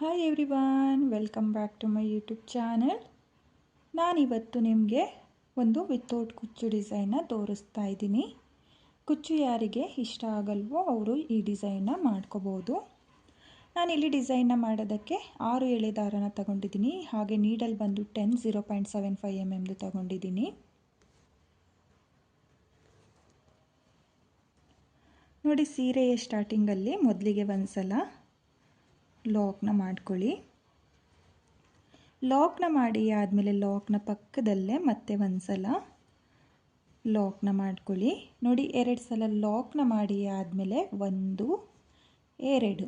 Hi everyone, welcome back to my YouTube channel. ನಾನಿವತ್ತು ನಿಮಗೆ ಒಂದು ವಿತೌಟ್ ಕುಚ್ಚು ಡಿಸೈನ್ನ ತೋರಿಸ್ತಾ ಇದ್ದೀನಿ. ಕುಚ್ಚು ಯಾರಿಗೆ ಇಷ್ಟ ಆಗಲ್ವೋ ಅವರು ಈ ಡಿಸೈನ್ನ ಮಾಡ್ಕೋಬೋದು. ನಾನಿಲ್ಲಿ ಡಿಸೈನ್ನ ಮಾಡೋದಕ್ಕೆ 6 ಎಳೆ ದಾರನ ತಗೊಂಡಿದ್ದೀನಿ. ಹಾಗೆ ನೀಡಲ್ ಬಂದು 0.75 mm ತಗೊಂಡಿದ್ದೀನಿ. ನೋಡಿ, ಸೀರೆಯ ಸ್ಟಾರ್ಟಿಂಗಲ್ಲಿ ಮೊದಲಿಗೆ ಒಂದು ಸಲ ಲಾಕ್ನ ಮಾಡ್ಕೊಳ್ಳಿ. ಲಾಕ್ನ ಮಾಡಿ ಆದಮೇಲೆ ಲಾಕ್ನ ಪಕ್ಕದಲ್ಲೇ ಮತ್ತೆ ಒಂದು ಸಲ ಲಾಕ್ನ ಮಾಡ್ಕೊಳ್ಳಿ. ನೋಡಿ, 2 ಸಲ ಲಾಕ್ನ ಮಾಡಿ ಆದಮೇಲೆ 1 2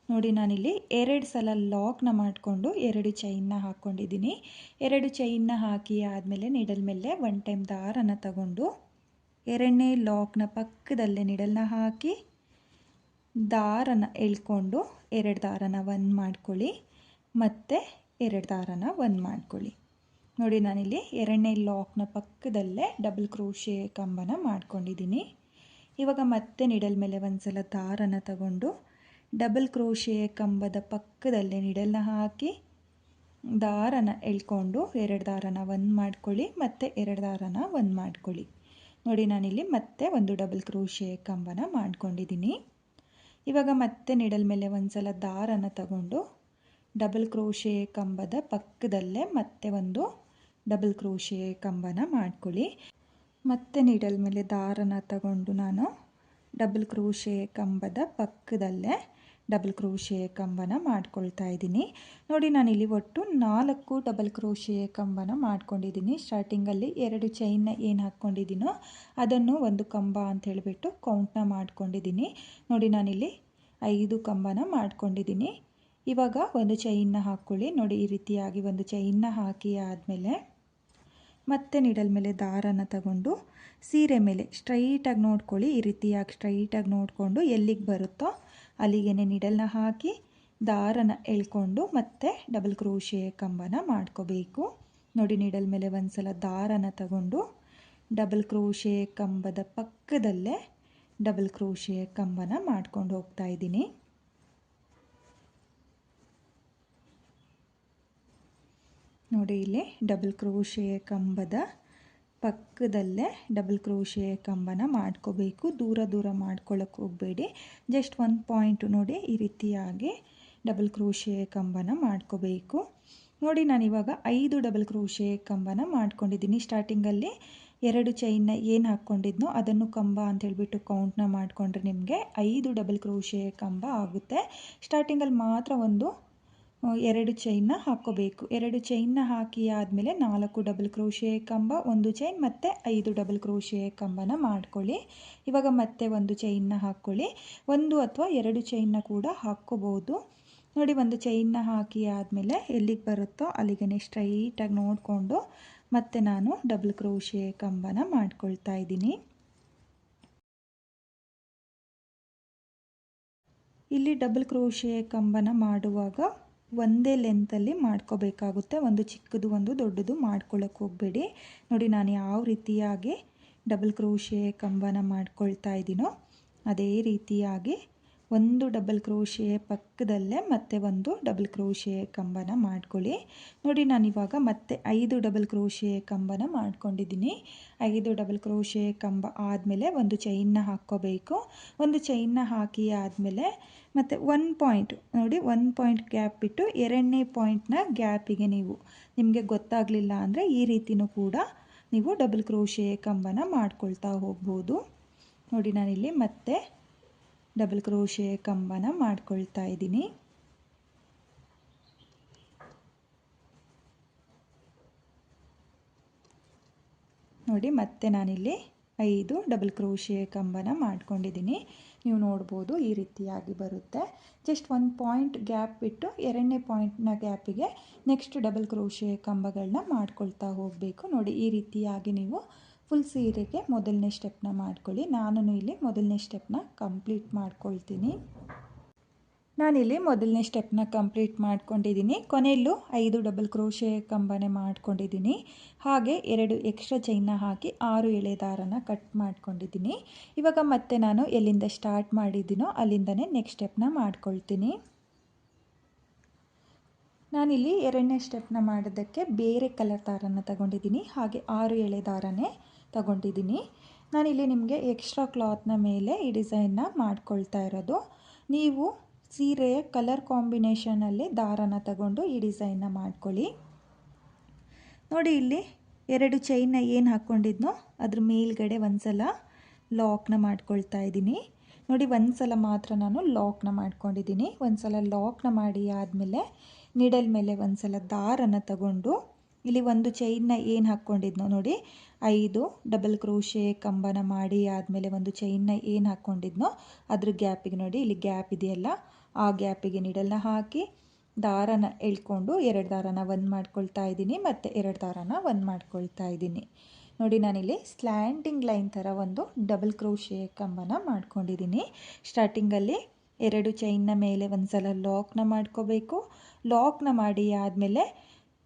ನೋಡಿ, ನಾನಿಲ್ಲಿ 2 ಸಲ ಲಾಕ್ನ ಮಾಡಿಕೊಂಡು 2 ಚೈನ್ನ ಹಾಕ್ಕೊಂಡಿದ್ದೀನಿ. 2 ಚೈನ್ನ ಹಾಕಿ ಆದಮೇಲೆ ನಿಡಲ್ ಮೇಲೆ 1 ಟೈಮ್ ದಾರನ ತಗೊಂಡು 2ನೇ ಲಾಕ್ನ ಪಕ್ಕದಲ್ಲೇ ನಿಡಲ್ನ ಹಾಕಿ ದಾರನ ಎಳ್ಕೊಂಡು 2 ದಾರನ 1 ಮಾಡ್ಕೊಳ್ಳಿ, ಮತ್ತು 2 ದಾರನ 1 ಮಾಡ್ಕೊಳ್ಳಿ. ನೋಡಿ, ನಾನಿಲ್ಲಿ 2ನೇ ಲಾಕ್ನ ಪಕ್ಕದಲ್ಲೇ ಡಬಲ್ ಕ್ರೋಶೆ ಕಂಬನ ಮಾಡ್ಕೊಂಡಿದ್ದೀನಿ. ಇವಾಗ ಮತ್ತೆ ನಿಡಲ್ ಮೇಲೆ ಒಂದು ಸಲ ದಾರನ ತಗೊಂಡು ಡಬಲ್ ಕ್ರೋಶೆ ಕಂಬದ ಪಕ್ಕದಲ್ಲೇ ನಿಡಲ್ನ ಹಾಕಿ ದಾರನ ಎಳ್ಕೊಂಡು 2 ದಾರನ 1 ಮಾಡ್ಕೊಳ್ಳಿ, ಮತ್ತು 2 ದಾರನ 1 ಮಾಡ್ಕೊಳ್ಳಿ. ನೋಡಿ, ನಾನಿಲ್ಲಿ ಮತ್ತೆ ಒಂದು ಡಬಲ್ ಕ್ರೋಶೆ ಕಂಬನ ಮಾಡ್ಕೊಂಡಿದ್ದೀನಿ. ಇವಾಗ ಮತ್ತೆ ನಿಡಲ್ ಮೇಲೆ ಒಂದು ಸಲ ದಾರನ ತಗೊಂಡು ಡಬಲ್ ಕ್ರೋಶೆ ಕಂಬದ ಪಕ್ಕದಲ್ಲೇ ಮತ್ತೆ ಒಂದು ಡಬಲ್ ಕ್ರೋಶೆ ಕಂಬನ ಮಾಡ್ಕೊಳ್ಳಿ. ಮತ್ತೆ ನಿಡಲ್ ಮೇಲೆ ದಾರನ ತಗೊಂಡು ನಾನು ಡಬಲ್ ಕ್ರೋಶೆ ಕಂಬದ ಪಕ್ಕದಲ್ಲೇ ಡಬಲ್ ಕ್ರೋಶೆ ಕಂಬನ ಮಾಡ್ಕೊಳ್ತಾ ಇದ್ದೀನಿ. ನೋಡಿ, ನಾನಿಲ್ಲಿ ಒಟ್ಟು 4 ಡಬಲ್ ಕ್ರೋಶೆ ಕಂಬನ ಮಾಡ್ಕೊಂಡಿದ್ದೀನಿ. ಸ್ಟಾರ್ಟಿಂಗಲ್ಲಿ 2 ಚೈನ್ನ ಏನು ಹಾಕ್ಕೊಂಡಿದ್ದೀನೋ ಅದನ್ನು ಒಂದು ಕಂಬ ಅಂತ ಹೇಳಿಬಿಟ್ಟು ಕೌಂಟ್ನ ಮಾಡ್ಕೊಂಡಿದ್ದೀನಿ. ನೋಡಿ, ನಾನಿಲ್ಲಿ 5 ಕಂಬನ ಮಾಡ್ಕೊಂಡಿದ್ದೀನಿ. ಇವಾಗ ಒಂದು ಚೈನ್ನ ಹಾಕ್ಕೊಳ್ಳಿ. ನೋಡಿ, ಈ ರೀತಿಯಾಗಿ ಒಂದು ಚೈನ್ನ ಹಾಕಿ ಆದಮೇಲೆ ಮತ್ತೆ ನಿಡಲ್ ಮೇಲೆ ದಾರನ ತಗೊಂಡು ಸೀರೆ ಮೇಲೆ ಸ್ಟ್ರೈಟಾಗಿ ನೋಡ್ಕೊಳ್ಳಿ. ಈ ರೀತಿಯಾಗಿ ಸ್ಟ್ರೈಟಾಗಿ ನೋಡಿಕೊಂಡು ಎಲ್ಲಿಗೆ ಬರುತ್ತೋ ಅಲ್ಲಿಗೆ ನಿಡಲ್ನ ಹಾಕಿ ದಾರನ ಎಳ್ಕೊಂಡು ಮತ್ತೆ ಡಬಲ್ ಕ್ರೋಶೆ ಕಂಬನ ಮಾಡ್ಕೋಬೇಕು. ನೋಡಿ, ನಿಡಲ್ ಮೇಲೆ ಒಂದು ಸಲ ದಾರನ ತಗೊಂಡು ಡಬಲ್ ಕ್ರೋಶೆ ಕಂಬದ ಪಕ್ಕದಲ್ಲೇ ಡಬಲ್ ಕ್ರೋಶೆ ಕಂಬನ ಮಾಡ್ಕೊಂಡು ಹೋಗ್ತಾ ಇದ್ದೀನಿ. ನೋಡಿ, ಇಲ್ಲಿ ಡಬಲ್ ಕ್ರೋಶೆ ಕಂಬದ ಪಕ್ಕದಲ್ಲೇ ಡಬಲ್ ಕ್ರೋಶೆ ಕಂಬನ ಮಾಡ್ಕೋಬೇಕು. ದೂರ ದೂರ ಮಾಡ್ಕೊಳ್ಳೋಕೆ ಹೋಗಬೇಡಿ. ಜಸ್ಟ್ 1 ಪಾಯಿಂಟ್ ನೋಡಿ, ಈ ರೀತಿಯಾಗಿ ಡಬಲ್ ಕ್ರೋಶೆ ಕಂಬನ ಮಾಡ್ಕೋಬೇಕು. ನೋಡಿ, ನಾನಿವಾಗ 5 ಡಬಲ್ ಕ್ರೋಶೆ ಕಂಬನ ಮಾಡ್ಕೊಂಡಿದ್ದೀನಿ. ಸ್ಟಾರ್ಟಿಂಗಲ್ಲಿ 2 ಚೈನ್ನ ಏನು ಹಾಕ್ಕೊಂಡಿದ್ನೋ ಅದನ್ನು ಕಂಬ ಅಂತ ಹೇಳ್ಬಿಟ್ಟು ಕೌಂಟ್ನ ಮಾಡಿಕೊಂಡ್ರೆ ನಿಮಗೆ 5 ಡಬಲ್ ಕ್ರೋಶೆ ಕಂಬ ಆಗುತ್ತೆ. ಸ್ಟಾರ್ಟಿಂಗಲ್ಲಿ ಮಾತ್ರ 2 ಚೈನ್ನ ಹಾಕ್ಕೋಬೇಕು. 2 ಚೈನ್ನ ಹಾಕಿ ಆದಮೇಲೆ 4 ಡಬಲ್ ಕ್ರೋಶೆ ಕಂಬ, 1 ಚೈನ್ ಮತ್ತು 5 ಡಬಲ್ ಕ್ರೋಶೆ ಕಂಬನ ಮಾಡ್ಕೊಳ್ಳಿ. ಇವಾಗ ಮತ್ತೆ 1 ಚೈನ್ನ ಹಾಕ್ಕೊಳ್ಳಿ. 1 ಅಥವಾ 2 ಚೈನ್ನ ಕೂಡ ಹಾಕ್ಕೋಬೋದು. ನೋಡಿ, 1 ಚೈನ್ನ ಹಾಕಿ ಆದಮೇಲೆ ಎಲ್ಲಿಗೆ ಬರುತ್ತೋ ಅಲ್ಲಿಗೆ ಸ್ಟ್ರೈಟಾಗಿ ನೋಡಿಕೊಂಡು ಮತ್ತೆ ನಾನು ಡಬಲ್ ಕ್ರೋಶೆ ಕಂಬನ ಮಾಡ್ಕೊಳ್ತಾ ಇದ್ದೀನಿ. ಇಲ್ಲಿ ಡಬಲ್ ಕ್ರೋಶೆ ಕಂಬನ ಮಾಡುವಾಗ ಒಂದೇ ಲೆಂತಲ್ಲಿ ಮಾಡ್ಕೋಬೇಕಾಗುತ್ತೆ. ಒಂದು ಚಿಕ್ಕದು ಒಂದು ದೊಡ್ಡದು ಮಾಡ್ಕೊಳ್ಳೋಕೆ ಹೋಗಬೇಡಿ. ನೋಡಿ, ನಾನು ಯಾವ ರೀತಿಯಾಗಿ ಡಬಲ್ ಕ್ರೋಶೆ ಕಂಬನ ಮಾಡ್ಕೊಳ್ತಾ ಇದ್ದೀನೋ ಅದೇ ರೀತಿಯಾಗಿ ಒಂದು ಡಬಲ್ ಕ್ರೋಶೆ ಪಕ್ಕದಲ್ಲೇ ಮತ್ತೆ ಒಂದು ಡಬಲ್ ಕ್ರೋಶೆ ಕಂಬನ ಮಾಡ್ಕೊಳ್ಳಿ. ನೋಡಿ, ನಾನಿವಾಗ ಮತ್ತೆ 5 ಡಬಲ್ ಕ್ರೋಶೆ ಕಂಬನ ಮಾಡ್ಕೊಂಡಿದ್ದೀನಿ. 5 ಡಬಲ್ ಕ್ರೋಶೆ ಕಂಬ ಆದಮೇಲೆ ಒಂದು ಚೈನ್ನ ಹಾಕ್ಕೋಬೇಕು. ಒಂದು ಚೈನ್ನ ಹಾಕಿ ಆದಮೇಲೆ ಮತ್ತು 1 ಪಾಯಿಂಟ್ ನೋಡಿ, 1 ಪಾಯಿಂಟ್ ಗ್ಯಾಪ್ ಬಿಟ್ಟು 2ನೇ ಪಾಯಿಂಟ್ನ ಗ್ಯಾಪಿಗೆ ನಿಮಗೆ ಗೊತ್ತಾಗಲಿಲ್ಲ ಅಂದರೆ ಈ ರೀತಿಯೂ ಕೂಡ ನೀವು ಡಬಲ್ ಕ್ರೋಶೆ ಕಂಬನ ಮಾಡ್ಕೊಳ್ತಾ ಹೋಗ್ಬೋದು. ನೋಡಿ, ನಾನಿಲ್ಲಿ ಮತ್ತೆ ಡಬಲ್ ಕ್ರೋಶೆ ಕಂಬನ ಮಾಡ್ಕೊಳ್ತಾ ಇದ್ದೀನಿ. ನೋಡಿ, ಮತ್ತೆ ನಾನಿಲ್ಲಿ 5 ಡಬಲ್ ಕ್ರೋಶೆ ಕಂಬನ ಮಾಡ್ಕೊಂಡಿದ್ದೀನಿ. ನೀವು ನೋಡ್ಬೋದು ಈ ರೀತಿಯಾಗಿ ಬರುತ್ತೆ. ಜಸ್ಟ್ 1 ಪಾಯಿಂಟ್ ಗ್ಯಾಪ್ ಬಿಟ್ಟು 2ನೇ ಪಾಯಿಂಟ್ನ ಗ್ಯಾಪಿಗೆ ನೆಕ್ಸ್ಟ್ ಡಬಲ್ ಕ್ರೋಶೆ ಕಂಬಗಳನ್ನ ಮಾಡ್ಕೊಳ್ತಾ ಹೋಗಬೇಕು. ನೋಡಿ, ಈ ರೀತಿಯಾಗಿ ನೀವು ಫುಲ್ ಸೀರೆಗೆ ಮೊದಲನೇ ಸ್ಟೆಪ್ನ ಮಾಡ್ಕೊಳ್ಳಿ. ನಾನು ಇಲ್ಲಿ ಮೊದಲನೇ ಸ್ಟೆಪ್ನ ಕಂಪ್ಲೀಟ್ ಮಾಡ್ಕೊಳ್ತೀನಿ. ನಾನಿಲ್ಲಿ ಮೊದಲನೇ ಸ್ಟೆಪ್ನ ಕಂಪ್ಲೀಟ್ ಮಾಡ್ಕೊಂಡಿದ್ದೀನಿ. ಕೊನೆಯಲ್ಲೂ 5 ಡಬಲ್ ಕ್ರೋಶೆ ಕಂಬನೆ ಮಾಡ್ಕೊಂಡಿದ್ದೀನಿ. ಹಾಗೆ 2 ಎಕ್ಸ್ಟ್ರಾ ಚೈನ್ನ ಹಾಕಿ 6 ಎಳೆ ದಾರನ ಕಟ್ ಮಾಡ್ಕೊಂಡಿದ್ದೀನಿ. ಇವಾಗ ಮತ್ತೆ ನಾನು ಎಲ್ಲಿಂದ ಸ್ಟಾರ್ಟ್ ಮಾಡಿದ್ದೀನೋ ಅಲ್ಲಿಂದನೇ ನೆಕ್ಸ್ಟ್ ಸ್ಟೆಪ್ನ ಮಾಡ್ಕೊಳ್ತೀನಿ. ನಾನಿಲ್ಲಿ ಎರಡನೇ ಸ್ಟೆಪ್ನ ಮಾಡೋದಕ್ಕೆ ಬೇರೆ ಕಲರ್ ದಾರನ ತಗೊಂಡಿದ್ದೀನಿ, ಹಾಗೆ 6 ಎಳೆ ದಾರನೇ ತಗೊಂಡಿದ್ದೀನಿ. ನಾನಿಲ್ಲಿ ನಿಮಗೆ ಎಕ್ಸ್ಟ್ರಾ ಕ್ಲಾತ್ನ ಮೇಲೆ ಈ ಡಿಸೈನ್ನ ಮಾಡ್ಕೊಳ್ತಾ ಇರೋದು. ನೀವು ಸೀರೆಯ ಕಲರ್ ಕಾಂಬಿನೇಷನಲ್ಲಿ ದಾರನ ತಗೊಂಡು ಈ ಡಿಸೈನ್ನ ಮಾಡ್ಕೊಳ್ಳಿ. ನೋಡಿ, ಇಲ್ಲಿ 2 ಚೈನ್ನ ಏನು ಹಾಕ್ಕೊಂಡಿದ್ನೋ ಅದ್ರ ಮೇಲ್ಗಡೆ ಒಂದು ಸಲ ಲಾಕ್ನ ಮಾಡ್ಕೊಳ್ತಾ ಇದ್ದೀನಿ. ನೋಡಿ, ಒಂದು ಸಲ ಮಾತ್ರ ನಾನು ಲಾಕ್ನ ಮಾಡ್ಕೊಂಡಿದ್ದೀನಿ. ಒಂದು ಸಲ ಲಾಕ್ನ ಮಾಡಿ ಆದಮೇಲೆ ನೀಡಲ್ ಮೇಲೆ ಒಂದು ಸಲ ದಾರನ ತಗೊಂಡು ಇಲ್ಲಿ ಒಂದು ಚೈನ್ನ ಏನು ಹಾಕ್ಕೊಂಡಿದ್ನೋ ನೋಡಿ, 5 ಡಬಲ್ ಕ್ರೋಶೆ ಕಂಬನ ಮಾಡಿ ಆದಮೇಲೆ ಒಂದು ಚೈನ್ನ ಏನು ಹಾಕ್ಕೊಂಡಿದ್ನೋ ಅದ್ರ ಗ್ಯಾಪಿಗೆ ನೋಡಿ, ಇಲ್ಲಿ ಗ್ಯಾಪ್ ಇದೆಯಲ್ಲ, ಆ ಗ್ಯಾಪಿಗೆ ನೀಡಲ್ನ ಹಾಕಿ ದಾರನ ಎಳ್ಕೊಂಡು 2 ದಾರನ ಒಂದು ಮಾಡ್ಕೊಳ್ತಾ ಇದ್ದೀನಿ ಮತ್ತು 2 ದಾರನ ಒಂದು ಮಾಡ್ಕೊಳ್ತಾ ಇದ್ದೀನಿ. ನೋಡಿ, ನಾನಿಲ್ಲಿ ಸ್ಲ್ಯಾಂಟಿಂಗ್ ಲೈನ್ ಥರ ಒಂದು ಡಬಲ್ ಕ್ರೋಶೆ ಕಂಬನ ಮಾಡ್ಕೊಂಡಿದ್ದೀನಿ. ಸ್ಟಾರ್ಟಿಂಗಲ್ಲಿ 2 ಚೈನ್ನ ಮೇಲೆ ಒಂದು ಸಲ ಲಾಕ್ನ ಮಾಡ್ಕೋಬೇಕು. ಲಾಕ್ನ ಮಾಡಿ ಆದಮೇಲೆ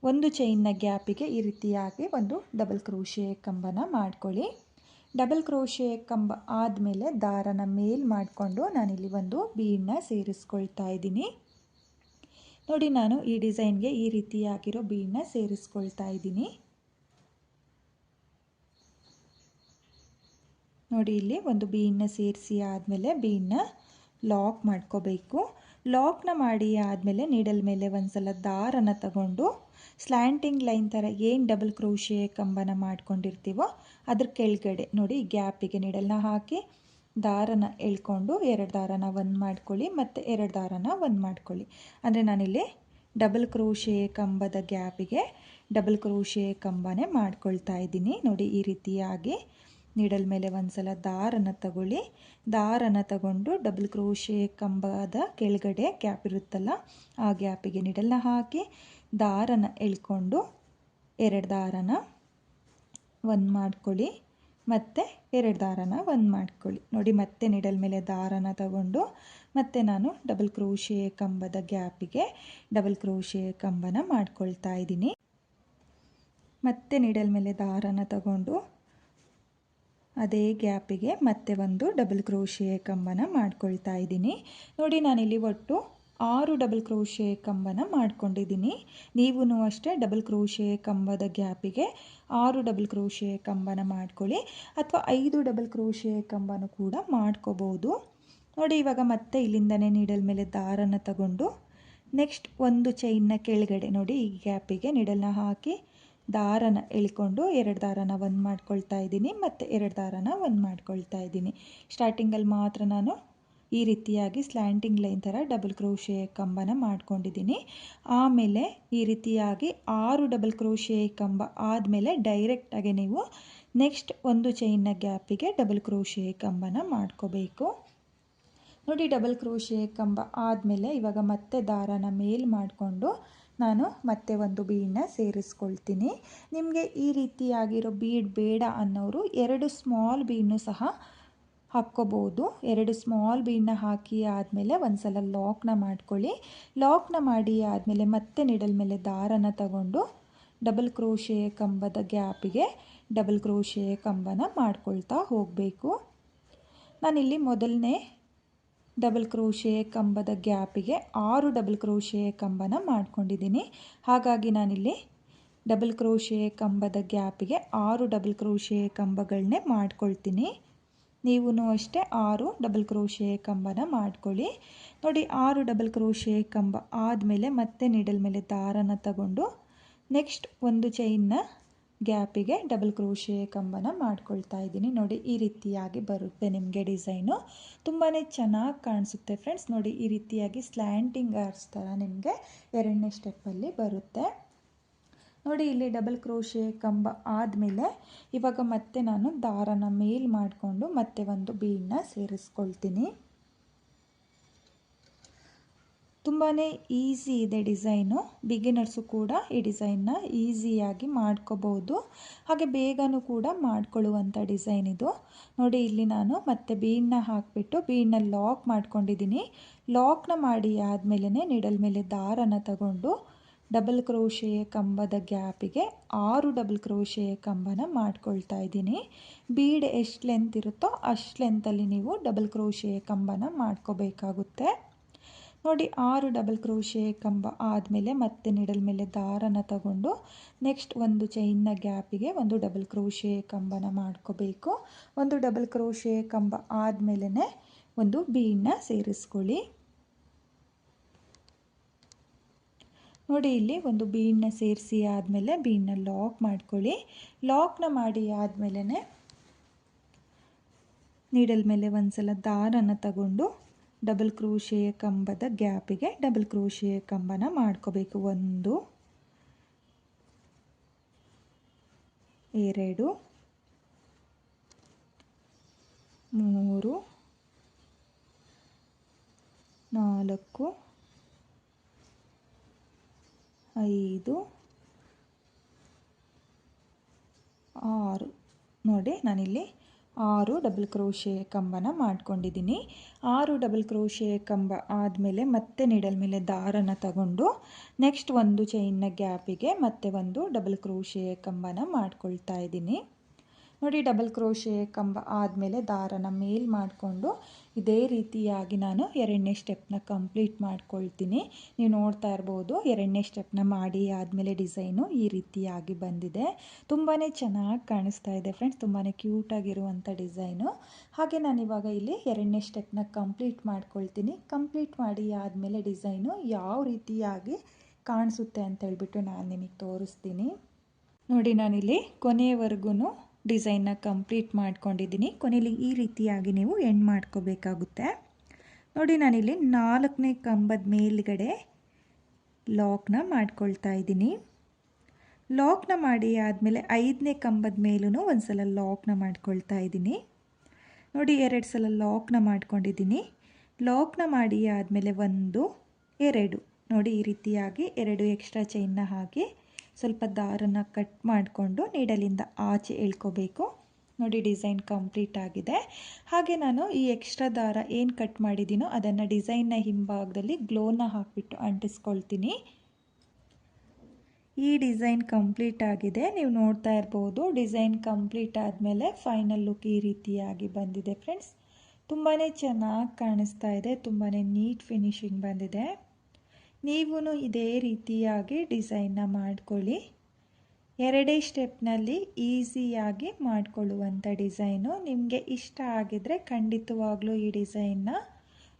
ಒಂದು ಚೈನ್ನ ಗ್ಯಾಪಿಗೆ ಈ ರೀತಿಯಾಗಿ ಒಂದು ಡಬಲ್ ಕ್ರೋಶೆ ಕಂಬನ ಮಾಡ್ಕೊಳ್ಳಿ. ಡಬಲ್ ಕ್ರೋಶೆ ಕಂಬ ಆದಮೇಲೆ ದಾರನ ಮೇಲ್ ಮಾಡಿಕೊಂಡು ನಾನಿಲ್ಲಿ ಒಂದು ಬೀಡನ್ನ ಸೇರಿಸ್ಕೊಳ್ತಾ ಇದ್ದೀನಿ. ನೋಡಿ, ನಾನು ಈ ಡಿಸೈನ್ಗೆ ಈ ರೀತಿಯಾಗಿರೋ ಬೀಡನ್ನ ಸೇರಿಸ್ಕೊಳ್ತಾ ಇದ್ದೀನಿ. ನೋಡಿ, ಇಲ್ಲಿ ಒಂದು ಬೀಡನ್ನ ಸೇರಿಸಿ ಆದಮೇಲೆ ಬೀಡನ್ನ ಲಾಕ್ ಮಾಡ್ಕೋಬೇಕು. ಲಾಕ್ನ ಮಾಡಿ ಆದಮೇಲೆ ನೀಡಲ್ ಮೇಲೆ ಒಂದು ಸಲ ದಾರನ ತಗೊಂಡು ಸ್ಲ್ಯಾಂಟಿಂಗ್ ಲೈನ್ ಥರ ಏನು ಡಬಲ್ ಕ್ರೋಶೆ ಕಂಬನ ಮಾಡ್ಕೊಂಡಿರ್ತೀವೋ ಅದ್ರ ಕೆಳಗಡೆ ನೋಡಿ, ಗ್ಯಾಪಿಗೆ ನೀಡಲ್ನ ಹಾಕಿ ದಾರನ ಎಳ್ಕೊಂಡು 2 ದಾರನ ಒಂದು ಮಾಡ್ಕೊಳ್ಳಿ ಮತ್ತು 2 ದಾರನ ಒಂದು ಮಾಡ್ಕೊಳ್ಳಿ. ಅಂದರೆ ನಾನಿಲ್ಲಿ ಡಬಲ್ ಕ್ರೋಶೆ ಕಂಬದ ಗ್ಯಾಪಿಗೆ ಡಬಲ್ ಕ್ರೋಶೆ ಕಂಬನೇ ಮಾಡ್ಕೊಳ್ತಾ ಇದ್ದೀನಿ. ನೋಡಿ, ಈ ರೀತಿಯಾಗಿ ನೀಡಲ್ ಮೇಲೆ ಒಂದು ಸಲ ದಾರನ ತಗೊಳ್ಳಿ. ದಾರನ ತಗೊಂಡು ಡಬಲ್ ಕ್ರೋಶೆ ಕಂಬದ ಕೆಳಗಡೆ ಗ್ಯಾಪ್ ಇರುತ್ತಲ್ಲ, ಆ ಗ್ಯಾಪಿಗೆ ನೀಡಲ್ನ ಹಾಕಿ ದಾರನ ಎಳ್ಕೊಂಡು 2 ದಾರನ ಒಂದು ಮಾಡ್ಕೊಳ್ಳಿ ಮತ್ತು 2 ದಾರನ ಒಂದು ಮಾಡ್ಕೊಳ್ಳಿ. ನೋಡಿ, ಮತ್ತೆ ನೀಡಲ್ ಮೇಲೆ ದಾರನ ತಗೊಂಡು ಮತ್ತೆ ನಾನು ಡಬಲ್ ಕ್ರೋಶೆ ಕಂಬದ ಗ್ಯಾಪಿಗೆ ಡಬಲ್ ಕ್ರೋಶೆ ಕಂಬನ ಮಾಡ್ಕೊಳ್ತಾ ಇದ್ದೀನಿ. ಮತ್ತೆ ನೀಡಲ್ ಮೇಲೆ ದಾರನ ತಗೊಂಡು ಅದೇ ಗ್ಯಾಪಿಗೆ ಮತ್ತೆ ಒಂದು ಡಬಲ್ ಕ್ರೋಶೆ ಕಂಬನ ಮಾಡ್ಕೊಳ್ತಾ ಇದ್ದೀನಿ. ನೋಡಿ, ನಾನಿಲ್ಲಿ ಒಟ್ಟು 6 ಡಬಲ್ ಕ್ರೋಶೆ ಕಂಬನ ಮಾಡ್ಕೊಂಡಿದ್ದೀನಿ. ನೀವು ಅಷ್ಟೇ ಡಬಲ್ ಕ್ರೋಶೆ ಕಂಬದ ಗ್ಯಾಪಿಗೆ 6 ಡಬಲ್ ಕ್ರೋಶೆ ಕಂಬನ ಮಾಡ್ಕೊಳ್ಳಿ, ಅಥವಾ 5 ಡಬಲ್ ಕ್ರೋಶೆ ಕಂಬನೂ ಕೂಡ ಮಾಡ್ಕೋಬೋದು. ನೋಡಿ, ಇವಾಗ ಮತ್ತೆ ಇಲ್ಲಿಂದನೇ ನೀಡಲ್ ಮೇಲೆ ದಾರನ ತಗೊಂಡು ನೆಕ್ಸ್ಟ್ ಒಂದು ಚೈನ್ನ ಕೆಳಗಡೆ ನೋಡಿ, ಈ ಗ್ಯಾಪಿಗೆ ನೀಡಲ್ನ ಹಾಕಿ ದಾರನ ಎಳ್ಕೊಂಡು 2 ದಾರನ ಒಂದು ಮಾಡ್ಕೊಳ್ತಾ ಇದ್ದೀನಿ ಮತ್ತು 2 ದಾರನ ಒಂದು ಮಾಡ್ಕೊಳ್ತಾ ಇದ್ದೀನಿ. ಸ್ಟಾರ್ಟಿಂಗಲ್ಲಿ ಮಾತ್ರ ನಾನು ಈ ರೀತಿಯಾಗಿ ಸ್ಲ್ಯಾಂಟಿಂಗ್ ಲೈನ್ ಥರ ಡಬಲ್ ಕ್ರೋಶೆ ಕಂಬನ ಮಾಡ್ಕೊಂಡಿದ್ದೀನಿ. ಆಮೇಲೆ ಈ ರೀತಿಯಾಗಿ 6 ಡಬಲ್ ಕ್ರೋಶೆ ಕಂಬ ಆದಮೇಲೆ ಡೈರೆಕ್ಟಾಗಿ ನೀವು ನೆಕ್ಸ್ಟ್ ಒಂದು ಚೈನ್ನ ಗ್ಯಾಪಿಗೆ ಡಬಲ್ ಕ್ರೋಶೆ ಕಂಬನ ಮಾಡ್ಕೋಬೇಕು. ನೋಡಿ, ಡಬಲ್ ಕ್ರೋಶೆ ಕಂಬ ಆದಮೇಲೆ ಇವಾಗ ಮತ್ತೆ ದಾರನ ಮೇಲ್ ಮಾಡಿಕೊಂಡು ನಾನು ಮತ್ತೆ ಒಂದು ಬೀಡನ್ನ ಸೇರಿಸ್ಕೊಳ್ತೀನಿ. ನಿಮಗೆ ಈ ರೀತಿಯಾಗಿರೋ ಬೀಡ್ ಬೇಡ ಅನ್ನೋರು 2 ಸ್ಮಾಲ್ ಬೀಡನ್ನು ಸಹ ಹಾಕ್ಕೋಬೋದು. 2 ಸ್ಮಾಲ್ ಬೀಡನ್ನ ಹಾಕಿ ಆದಮೇಲೆ ಒಂದು ಸಲ ಲಾಕ್ನ ಮಾಡ್ಕೊಳ್ಳಿ. ಲಾಕ್ನ ಮಾಡಿ ಆದಮೇಲೆ ಮತ್ತೆ ನೀಡಲ್ ಮೇಲೆ ದಾರನ ತಗೊಂಡು ಡಬಲ್ ಕ್ರೋಶೆ ಕಂಬದ ಗ್ಯಾಪಿಗೆ ಡಬಲ್ ಕ್ರೋಶೆ ಕಂಬನ ಮಾಡ್ಕೊಳ್ತಾ ಹೋಗಬೇಕು. ನಾನಿಲ್ಲಿ ಮೊದಲನೇ ಡಬಲ್ ಕ್ರೋಶೆ ಕಂಬದ ಗ್ಯಾಪಿಗೆ 6 ಡಬಲ್ ಕ್ರೋಶೆ ಕಂಬನ ಮಾಡ್ಕೊಂಡಿದ್ದೀನಿ. ಹಾಗಾಗಿ ನಾನಿಲ್ಲಿ ಡಬಲ್ ಕ್ರೋಶೆ ಕಂಬದ ಗ್ಯಾಪಿಗೆ 6 ಡಬಲ್ ಕ್ರೋಶೆ ಕಂಬಗಳನ್ನೇ ಮಾಡ್ಕೊಳ್ತೀನಿ. ನೀವು ಅಷ್ಟೇ 6 ಡಬಲ್ ಕ್ರೋಶೆ ಕಂಬನ ಮಾಡ್ಕೊಳ್ಳಿ. ನೋಡಿ, 6 ಡಬಲ್ ಕ್ರೋಶೆ ಕಂಬ ಆದಮೇಲೆ ಮತ್ತೆ ನೀಡಲ್ ಮೇಲೆ ದಾರನ ತಗೊಂಡು ನೆಕ್ಸ್ಟ್ ಒಂದು ಚೈನ್ನ ಗ್ಯಾಪಿಗೆ ಡಬಲ್ ಕ್ರೋಶೆ ಕಂಬನ ಮಾಡ್ಕೊಳ್ತಾ ಇದ್ದೀನಿ. ನೋಡಿ, ಈ ರೀತಿಯಾಗಿ ಬರುತ್ತೆ ನಿಮಗೆ ಡಿಸೈನು. ತುಂಬಾ ಚೆನ್ನಾಗಿ ಕಾಣಿಸುತ್ತೆ ಫ್ರೆಂಡ್ಸ್. ನೋಡಿ, ಈ ರೀತಿಯಾಗಿ ಸ್ಲ್ಯಾಂಟಿಂಗ್ ಆರ್ಸ್ ಥರ ನಿಮಗೆ 2ನೇ ಸ್ಟೆಪ್ಪಲ್ಲಿ ಬರುತ್ತೆ. ನೋಡಿ, ಇಲ್ಲಿ ಡಬಲ್ ಕ್ರೋಶೆ ಕಂಬ ಆದಮೇಲೆ ಇವಾಗ ಮತ್ತೆ ನಾನು ದಾರನ ಮೇಲ್ ಮಾಡಿಕೊಂಡು ಮತ್ತೆ ಒಂದು ಬೀಡನ್ನ ಸೇರಿಸ್ಕೊಳ್ತೀನಿ. ತುಂಬಾ ಈಸಿ ಇದೆ ಡಿಸೈನು. ಬಿಗಿನರ್ಸು ಕೂಡ ಈ ಡಿಸೈನ್ನ ಈಸಿಯಾಗಿ ಮಾಡ್ಕೋಬೋದು, ಹಾಗೆ ಬೇಗನೂ ಕೂಡ ಮಾಡ್ಕೊಳ್ಳುವಂಥ ಡಿಸೈನ್ ಇದು. ನೋಡಿ, ಇಲ್ಲಿ ನಾನು ಮತ್ತೆ ಬೀಡನ್ನ ಹಾಕಿಬಿಟ್ಟು ಬೀಡನ್ನ ಲಾಕ್ ಮಾಡ್ಕೊಂಡಿದ್ದೀನಿ. ಲಾಕ್ನ ಮಾಡಿ ಆದಮೇಲೆ ನೀಡಲ್ ಮೇಲೆ ದಾರನ ತಗೊಂಡು ಡಬಲ್ ಕ್ರೋಶೆ ಕಂಬದ ಗ್ಯಾಪಿಗೆ 6 ಡಬಲ್ ಕ್ರೋಶೆ ಕಂಬನ ಮಾಡ್ಕೊಳ್ತಾ ಇದ್ದೀನಿ. ಬೀಡ್ ಎಷ್ಟು ಲೆಂತ್ ಇರುತ್ತೋ ಅಷ್ಟು ಲೆಂತಲ್ಲಿ ನೀವು ಡಬಲ್ ಕ್ರೋಶೆ ಕಂಬನ ಮಾಡ್ಕೋಬೇಕಾಗುತ್ತೆ. ನೋಡಿ 6 ಡಬಲ್ ಕ್ರೋಶೆ ಕಂಬ ಆದಮೇಲೆ ಮತ್ತೆ ನೀಡಲ್ ಮೇಲೆ ದಾರನ ತಗೊಂಡು ನೆಕ್ಸ್ಟ್ ಒಂದು ಚೈನ್ನ ಗ್ಯಾಪಿಗೆ ಒಂದು ಡಬಲ್ ಕ್ರೋಶೆ ಕಂಬನ ಮಾಡ್ಕೋಬೇಕು. ಒಂದು ಡಬಲ್ ಕ್ರೋಶೆ ಕಂಬ ಆದಮೇಲೆ ಒಂದು ಬೀಡನ್ನ ಸೇರಿಸ್ಕೊಳ್ಳಿ. ನೋಡಿ ಇಲ್ಲಿ ಒಂದು ಬೀಡನ್ನ ಸೇರಿಸಿ ಆದಮೇಲೆ ಬೀಡನ್ನ ಲಾಕ್ ಮಾಡ್ಕೊಳ್ಳಿ. ಲಾಕ್ನ ಮಾಡಿ ಆದಮೇಲೆ ನೀಡಲ್ ಮೇಲೆ ಒಂದ್ಸಲ ದಾರನ ತಗೊಂಡು ಡಬಲ್ ಕ್ರೋಶೆಯ ಕಂಬದ ಗ್ಯಾಪಿಗೆ ಡಬಲ್ ಕ್ರೋಶೆಯ ಕಂಬನ ಮಾಡ್ಕೋಬೇಕು. 1 2 3 4 5 6 ನೋಡಿ ನಾನಿಲ್ಲಿ 6 ಡಬಲ್ ಕ್ರೋಶೆ ಕಂಬನ ಮಾಡ್ಕೊಂಡಿದ್ದೀನಿ. 6 ಡಬಲ್ ಕ್ರೋಶೆ ಕಂಬ ಆದಮೇಲೆ ಮತ್ತೆ ನೀಡಲ್ ಮೇಲೆ ದಾರನ ತಗೊಂಡು ನೆಕ್ಸ್ಟ್ ಒಂದು ಚೈನ್ನ ಗ್ಯಾಪಿಗೆ ಮತ್ತೆ ಒಂದು ಡಬಲ್ ಕ್ರೋಶೆ ಕಂಬನ ಮಾಡ್ಕೊಳ್ತಾ ಇದ್ದೀನಿ. ನೋಡಿ ಡಬಲ್ ಕ್ರೋಶೆ ಕಂಬ ಆದಮೇಲೆ ದಾರನ ಮೇಲ್ ಮಾಡಿಕೊಂಡು ಇದೇ ರೀತಿಯಾಗಿ ನಾನು 2ನೇ ಸ್ಟೆಪ್ನ ಕಂಪ್ಲೀಟ್ ಮಾಡ್ಕೊಳ್ತೀನಿ. ನೀವು ನೋಡ್ತಾ ಇರ್ಬೋದು 2ನೇ ಸ್ಟೆಪ್ನ ಮಾಡಿ ಆದಮೇಲೆ ಡಿಸೈನು ಈ ರೀತಿಯಾಗಿ ಬಂದಿದೆ. ತುಂಬಾ ಚೆನ್ನಾಗಿ ಕಾಣಿಸ್ತಾ ಇದೆ ಫ್ರೆಂಡ್ಸ್, ತುಂಬಾ ಕ್ಯೂಟಾಗಿರುವಂಥ ಡಿಸೈನು. ಹಾಗೆ ನಾನು ಇವಾಗ ಇಲ್ಲಿ 2ನೇ ಸ್ಟೆಪ್ನ ಕಂಪ್ಲೀಟ್ ಮಾಡ್ಕೊಳ್ತೀನಿ. ಕಂಪ್ಲೀಟ್ ಮಾಡಿ ಆದಮೇಲೆ ಡಿಸೈನು ಯಾವ ರೀತಿಯಾಗಿ ಕಾಣಿಸುತ್ತೆ ಅಂತ ಹೇಳ್ಬಿಟ್ಟು ನಾನು ನಿಮಗೆ ತೋರಿಸ್ತೀನಿ. ನೋಡಿ ನಾನಿಲ್ಲಿ ಕೊನೆಯವರೆಗೂ ಡಿಸೈನ್ನ ಕಂಪ್ಲೀಟ್ ಮಾಡ್ಕೊಂಡಿದ್ದೀನಿ. ಕೊನೆಯಲ್ಲಿ ಈ ರೀತಿಯಾಗಿ ನೀವು ಎಂಡ್ ಮಾಡ್ಕೋಬೇಕಾಗುತ್ತೆ. ನೋಡಿ ನಾನಿಲ್ಲಿ 4ನೇ ಕಂಬದ ಮೇಲ್ಗಡೆ ಲಾಕ್ನ ಮಾಡ್ಕೊಳ್ತಾ ಇದ್ದೀನಿ. ಲಾಕ್ನ ಮಾಡಿ ಆದಮೇಲೆ 5ನೇ ಕಂಬದ ಮೇಲೂ ಒಂದು ಸಲ ಲಾಕ್ನ ಮಾಡ್ಕೊಳ್ತಾ ಇದ್ದೀನಿ. ನೋಡಿ 2 ಸಲ ಲಾಕ್ನ ಮಾಡ್ಕೊಂಡಿದ್ದೀನಿ. ಲಾಕ್ನ ಮಾಡಿ ಆದಮೇಲೆ 1 2 ನೋಡಿ ಈ ರೀತಿಯಾಗಿ 2 ಎಕ್ಸ್ಟ್ರಾ ಚೈನ್ನ ಹಾಕಿ ಸ್ವಲ್ಪ ದಾರನ ಕಟ್ ಮಾಡಿಕೊಂಡು ನೀಡಲಿಂದ ಆಚೆ ಎಳ್ಕೋಬೇಕು. ನೋಡಿ ಡಿಸೈನ್ ಕಂಪ್ಲೀಟ್ ಆಗಿದೆ. ಹಾಗೆ ನಾನು ಈ ಎಕ್ಸ್ಟ್ರಾ ದಾರ ಏನು ಕಟ್ ಮಾಡಿದ್ದೀನೋ ಅದನ್ನು ಡಿಸೈನ್ನ ಹಿಂಭಾಗದಲ್ಲಿ ಗ್ಲೋನ ಹಾಕಿಬಿಟ್ಟು ಅಂಟಿಸ್ಕೊಳ್ತೀನಿ. ಈ ಡಿಸೈನ್ ಕಂಪ್ಲೀಟ್ ಆಗಿದೆ. ನೀವು ನೋಡ್ತಾ ಇರ್ಬೋದು ಡಿಸೈನ್ ಕಂಪ್ಲೀಟ್ ಆದಮೇಲೆ ಫೈನಲ್ ಲುಕ್ ಈ ರೀತಿಯಾಗಿ ಬಂದಿದೆ ಫ್ರೆಂಡ್ಸ್. ತುಂಬಾ ಚೆನ್ನಾಗಿ ಕಾಣಿಸ್ತಾ ಇದೆ, ತುಂಬಾ ನೀಟ್ ಫಿನಿಶಿಂಗ್ ಬಂದಿದೆ. ನೀವು ಇದೇ ರೀತಿಯಾಗಿ ಡಿಸೈನ್ನ ಮಾಡ್ಕೊಳ್ಳಿ. 2 ಸ್ಟೆಪ್ನಲ್ಲಿ ಈಸಿಯಾಗಿ ಮಾಡಿಕೊಳ್ಳುವಂಥ ಡಿಸೈನು. ನಿಮಗೆ ಇಷ್ಟ ಆಗಿದರೆ ಖಂಡಿತವಾಗ್ಲೂ ಈ ಡಿಸೈನ್ನ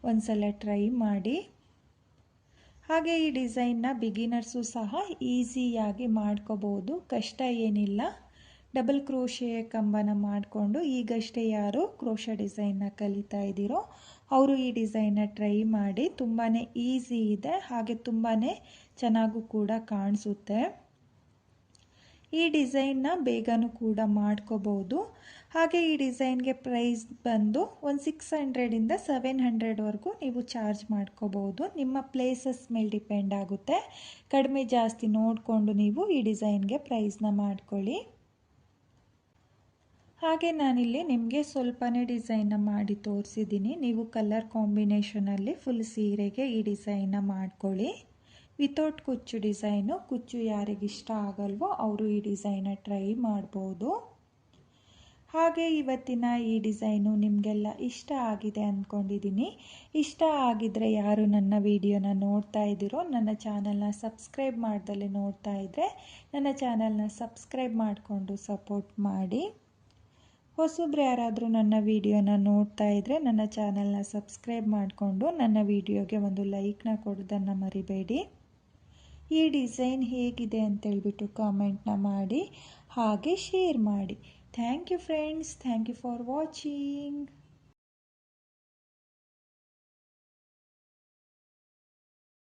ಒಂದು ಸಲ ಟ್ರೈ ಮಾಡಿ. ಹಾಗೆ ಈ ಡಿಸೈನ್ನ ಬಿಗಿನರ್ಸು ಸಹ ಈಸಿಯಾಗಿ ಮಾಡ್ಕೋಬೋದು, ಕಷ್ಟ ಏನಿಲ್ಲ. ಡಬಲ್ ಕ್ರೋಶೆ ಕಂಬನ ಮಾಡಿಕೊಂಡು ಈಗಷ್ಟೇ ಯಾರು ಕ್ರೋಶೆ ಡಿಸೈನ್ನ ಕಲಿತಾ ಇದ್ದೀರೋ ಅವರು ಈ ಡಿಸೈನ್ನ ಟ್ರೈ ಮಾಡಿ. ತುಂಬಾ ಈಸಿ ಇದೆ, ಹಾಗೆ ತುಂಬಾ ಚೆನ್ನಾಗೂ ಕೂಡ ಕಾಣಿಸುತ್ತೆ. ಈ ಡಿಸೈನ್ನ ಬೇಗನೂ ಕೂಡ ಮಾಡ್ಕೋಬೋದು. ಹಾಗೆ ಈ ಡಿಸೈನ್ಗೆ ಪ್ರೈಸ್ ಬಂದು ಒಂದು 600ಇಂದ 700ವರೆಗೂ ನೀವು ಚಾರ್ಜ್ ಮಾಡ್ಕೋಬೋದು. ನಿಮ್ಮ ಪ್ಲೇಸಸ್ ಮೇಲೆ ಡಿಪೆಂಡ್ ಆಗುತ್ತೆ. ಕಡಿಮೆ ಜಾಸ್ತಿ ನೋಡಿಕೊಂಡು ನೀವು ಈ ಡಿಸೈನ್ಗೆ ಪ್ರೈಸ್ನ ಮಾಡ್ಕೊಳ್ಳಿ. ಹಾಗೆ ನಾನಿಲ್ಲಿ ನಿಮಗೆ ಸ್ವಲ್ಪನೇ ಡಿಸೈನ್ನ ಮಾಡಿ ತೋರಿಸಿದ್ದೀನಿ. ನೀವು ಕಲರ್ ಕಾಂಬಿನೇಷನಲ್ಲಿ ಫುಲ್ ಸೀರೆಗೆ ಈ ಡಿಸೈನ್ನ ಮಾಡ್ಕೊಳ್ಳಿ. ವಿತೌಟ್ ಕುಚ್ಚು ಡಿಸೈನು, ಕುಚ್ಚು ಯಾರಿಗಿಷ್ಟ ಆಗಲ್ವೋ ಅವರು ಈ ಡಿಸೈನ್ನ ಟ್ರೈ ಮಾಡ್ಬೋದು. ಹಾಗೆ ಇವತ್ತಿನ ಈ ಡಿಸೈನು ನಿಮಗೆಲ್ಲ ಇಷ್ಟ ಆಗಿದೆ ಅಂದ್ಕೊಂಡಿದ್ದೀನಿ. ಇಷ್ಟ ಆಗಿದರೆ ಯಾರು ನನ್ನ ವಿಡಿಯೋನ ನೋಡ್ತಾ ಇದ್ದೀರೋ ನನ್ನ ಚಾನಲ್ನ ಸಬ್ಸ್ಕ್ರೈಬ್ ಮಾಡ್ದಲೇ ನೋಡ್ತಾ ಇದ್ದರೆ ನನ್ನ ಚಾನಲ್ನ ಸಬ್ಸ್ಕ್ರೈಬ್ ಮಾಡಿಕೊಂಡು ಸಪೋರ್ಟ್ ಮಾಡಿ. ಹೊಸಬ್ರು ಯಾರಾದರೂ ನನ್ನ ವಿಡಿಯೋನ ನೋಡ್ತಾ ಇದ್ದರೆ ನನ್ನ ಚಾನಲ್ನ ಸಬ್ಸ್ಕ್ರೈಬ್ ಮಾಡಿಕೊಂಡು ನನ್ನ ವಿಡಿಯೋಗೆ ಒಂದು ಲೈಕ್ನ ಕೊಡೋದನ್ನು ಮರಿಬೇಡಿ. ಈ ಡಿಸೈನ್ ಹೇಗಿದೆ ಅಂತೇಳ್ಬಿಟ್ಟು ಕಾಮೆಂಟ್ನ ಮಾಡಿ, ಹಾಗೆ ಶೇರ್ ಮಾಡಿ. Thank you friends, thank you for watching.